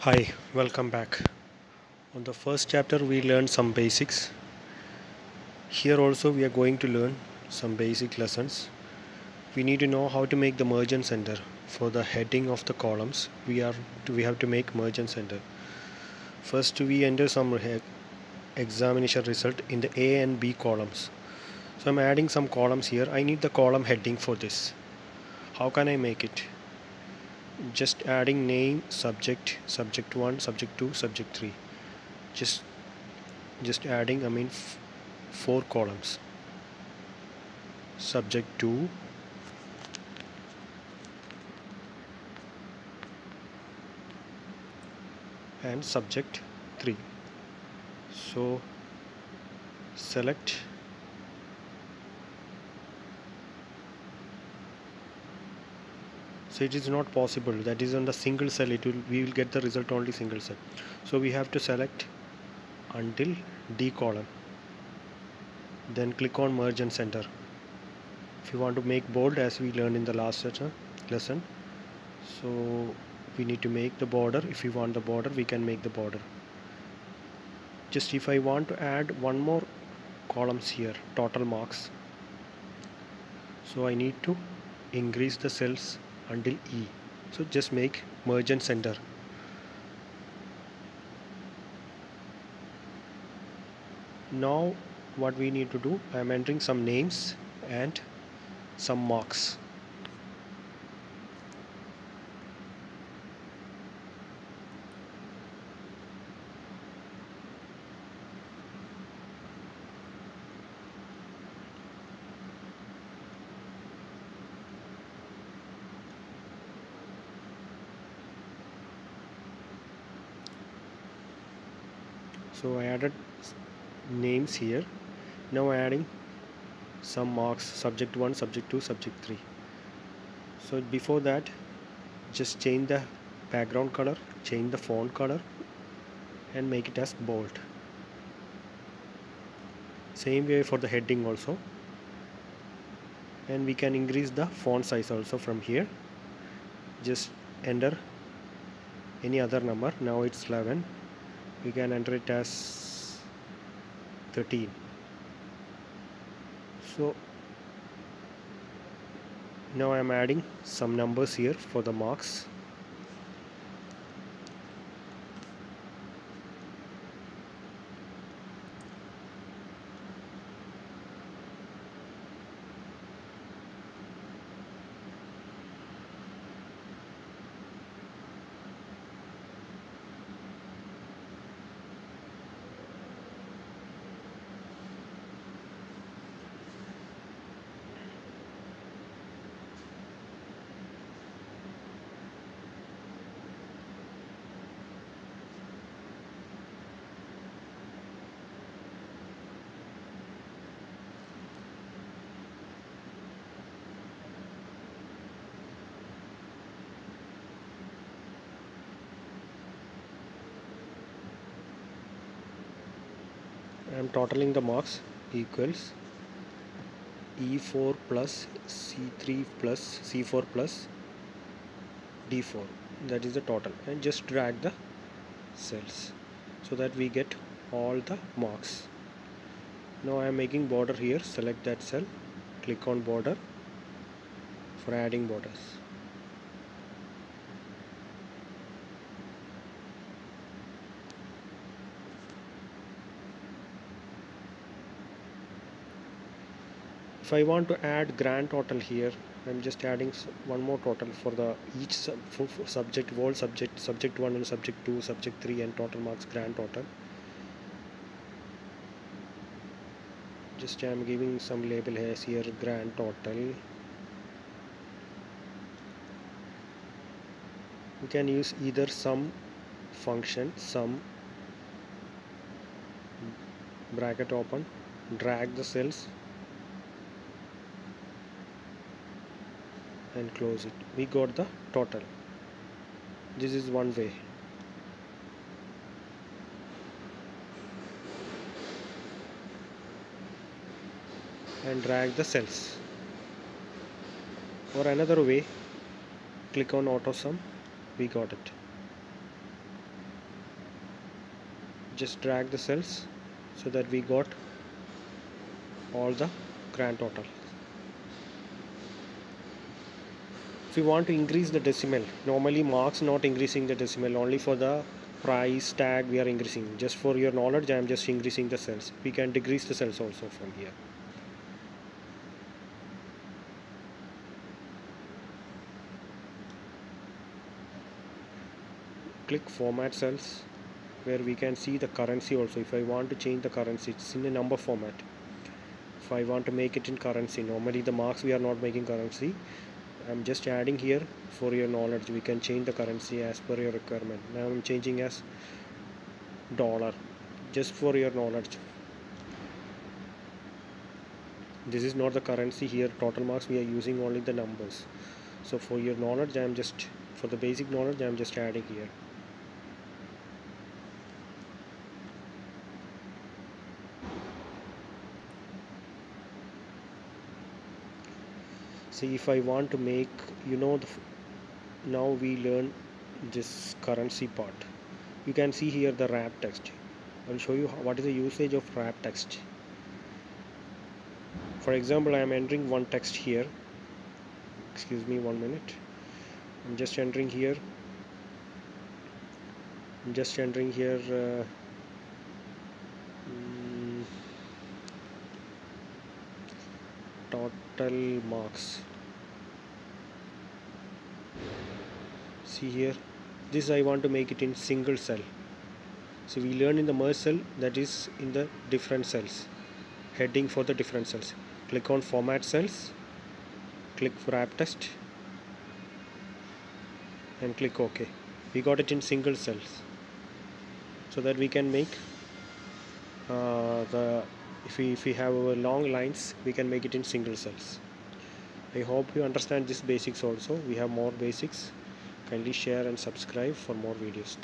Hi, welcome back. On the first chapter, we learned some basics. Here also, we are going to learn some basic lessons. We need to know how to make the merge and center. For the heading of the columns, we have to make merge and center. First, we enter some examination result in the A and B columns. So I'm adding some columns here. I need the column heading for this. How can I make it? Just adding name, subject, subject 1, subject 2, subject 3. Just adding, four columns: subject 2, and subject 3. So select, so it is not possible, that is on the single cell, we will get the result only single cell. So we have to select until D column, then click on merge and center. If you want to make bold, as we learned in the last lesson, so we need to make the border. If we want the border, we can make the border. Just if I want to add one more columns here, total marks, so I need to increase the cells until E. So just make merge and center. Now what we need to do, I am entering some names and some marks. So I added names here. Now adding some marks: subject 1, subject 2, subject 3. So before that, just change the background color, change the font color, and make it as bold. Same way for the heading also, and we can increase the font size also from here. Just enter any other number. Now it's 11, we can enter it as 13. So now I am adding some numbers here for the marks. I am totaling the marks equals E4 plus C3 plus C4 plus D4. That is the total, and just drag the cells so that we get all the marks. Now I am making border here. Select that cell, click on border for adding borders. If I want to add grand total here, I'm just adding one more total for the each for subject, whole subject, subject 1 and subject 2, subject 3, and total marks grand total. Just I'm giving some label here, grand total. You can use either sum function, sum bracket open, drag the cells and close it. We got the total. This is one way. And drag the cells. Or another way, click on AutoSum. We got it. just drag the cells so that we got all the grand total. If we want to increase the decimal, normally marks not increasing the decimal, only for the price tag we are increasing. Just for your knowledge, I am just increasing the cells. We can decrease the cells also from here. Click format cells, where we can see the currency also. If I want to change the currency, it's in a number format. If I want to make it in currency, normally the marks we are not making currency. I'm just adding here for your knowledge. We can change the currency as per your requirement. Now I'm changing as dollar, just for your knowledge. This is not the currency here. Total marks we are using only the numbers. So for your knowledge, for the basic knowledge, I'm just adding here. See, if I want to make, now we learn this currency part. You can see here the WrapText. I'll show you what is the usage of WrapText. For example, I am entering one text here. Excuse me 1 minute. I'm just entering here. Total marks. See here, this I want to make it in single cell. So we learn in the merge cell, that is in the different cells, heading for the different cells. Click on format cells, click WrapText and click OK. We got it in single cells, so that we can make if we have our long lines, we can make it in single cells. I hope you understand this basics also. We have more basics. Kindly share and subscribe for more videos.